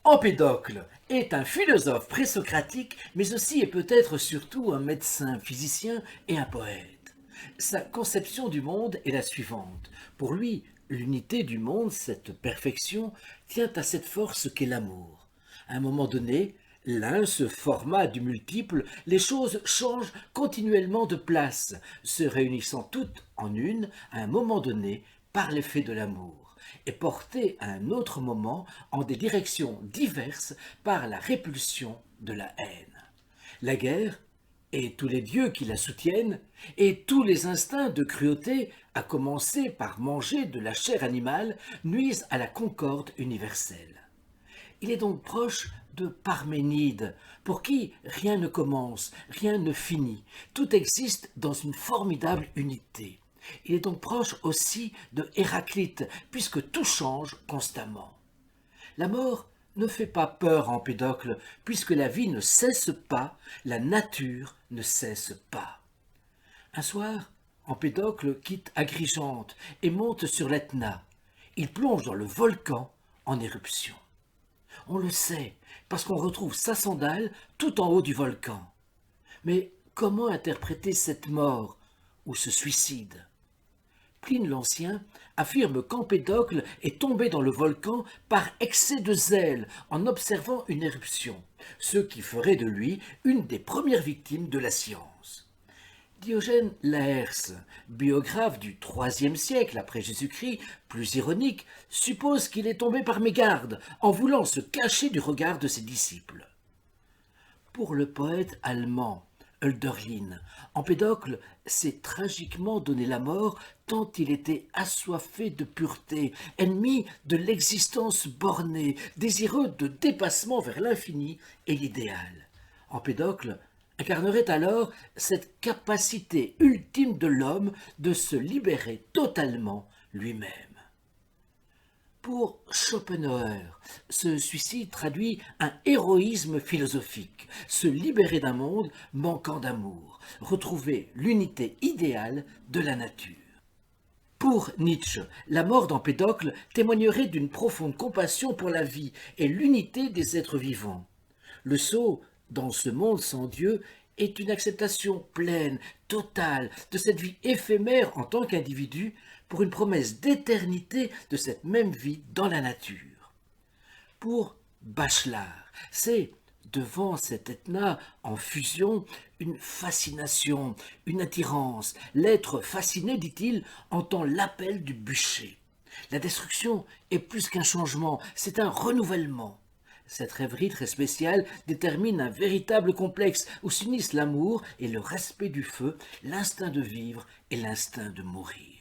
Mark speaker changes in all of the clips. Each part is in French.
Speaker 1: Empédocle est un philosophe présocratique, mais aussi et peut-être surtout un médecin, physicien et un poète. Sa conception du monde est la suivante. Pour lui, l'unité du monde, cette perfection, tient à cette force qu'est l'amour. À un moment donné, l'un se forma du multiple, les choses changent continuellement de place, se réunissant toutes en une, à un moment donné, par l'effet de l'amour et portées à un autre moment en des directions diverses par la répulsion de la haine. La guerre, et tous les dieux qui la soutiennent, et tous les instincts de cruauté, à commencer par manger de la chair animale, nuisent à la concorde universelle. Il est donc proche de Parménide, pour qui rien ne commence, rien ne finit, tout existe dans une formidable unité. Il est donc proche aussi de Héraclite, puisque tout change constamment. La mort ne fait pas peur à Empédocle, puisque la vie ne cesse pas, la nature ne cesse pas. Un soir, Empédocle quitte Agrigente et monte sur l'Etna. Il plonge dans le volcan en éruption. On le sait, parce qu'on retrouve sa sandale tout en haut du volcan. Mais comment interpréter cette mort ou ce suicide ? Pline l'Ancien affirme qu'Empédocle est tombé dans le volcan par excès de zèle en observant une éruption, ce qui ferait de lui une des premières victimes de la science. Diogène Laërce, biographe du IIIe siècle après Jésus-Christ, plus ironique, suppose qu'il est tombé par mégarde en voulant se cacher du regard de ses disciples. Pour le poète allemand Hölderlin, Empédocle s'est tragiquement donné la mort tant il était assoiffé de pureté, ennemi de l'existence bornée, désireux de dépassement vers l'infini et l'idéal. Empédocle incarnerait alors cette capacité ultime de l'homme de se libérer totalement lui-même. Pour Schopenhauer, ce suicide traduit un héroïsme philosophique, se libérer d'un monde manquant d'amour, retrouver l'unité idéale de la nature. Pour Nietzsche, la mort d'Empédocle témoignerait d'une profonde compassion pour la vie et l'unité des êtres vivants. Le saut dans ce monde sans Dieu est une acceptation pleine, totale, de cette vie éphémère en tant qu'individu pour une promesse d'éternité de cette même vie dans la nature. Pour Bachelard, c'est, devant cet Etna en fusion, une fascination, une attirance. L'être fasciné, dit-il, entend l'appel du bûcher. La destruction est plus qu'un changement, c'est un renouvellement. Cette rêverie très spéciale détermine un véritable complexe où s'unissent l'amour et le respect du feu, l'instinct de vivre et l'instinct de mourir.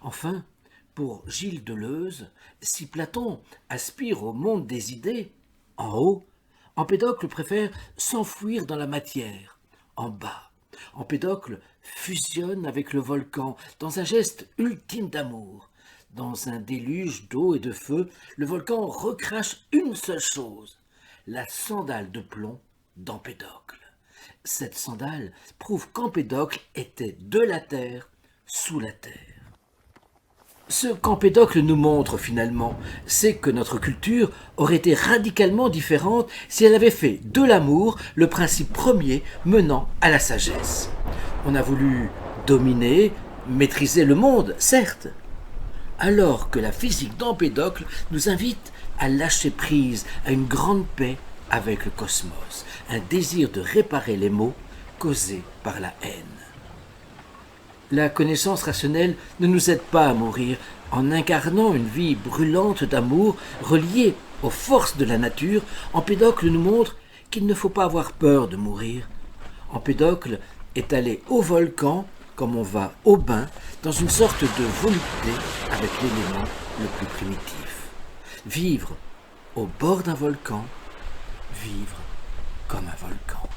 Speaker 1: Enfin, pour Gilles Deleuze, si Platon aspire au monde des idées, en haut, Empédocle préfère s'enfouir dans la matière, en bas. Empédocle fusionne avec le volcan dans un geste ultime d'amour. Dans un déluge d'eau et de feu, le volcan recrache une seule chose, la sandale de plomb d'Empédocle. Cette sandale prouve qu'Empédocle était de la terre, sous la terre. Ce qu'Empédocle nous montre finalement, c'est que notre culture aurait été radicalement différente si elle avait fait de l'amour le principe premier menant à la sagesse. On a voulu dominer, maîtriser le monde, certes, alors que la physique d'Empédocle nous invite à lâcher prise à une grande paix avec le cosmos, un désir de réparer les maux causés par la haine. La connaissance rationnelle ne nous aide pas à mourir en incarnant une vie brûlante d'amour reliée aux forces de la nature. Empédocle nous montre qu'il ne faut pas avoir peur de mourir. Empédocle est allé au volcan comme on va au bain, dans une sorte de volupté avec l'élément le plus primitif. Vivre au bord d'un volcan, vivre comme un volcan.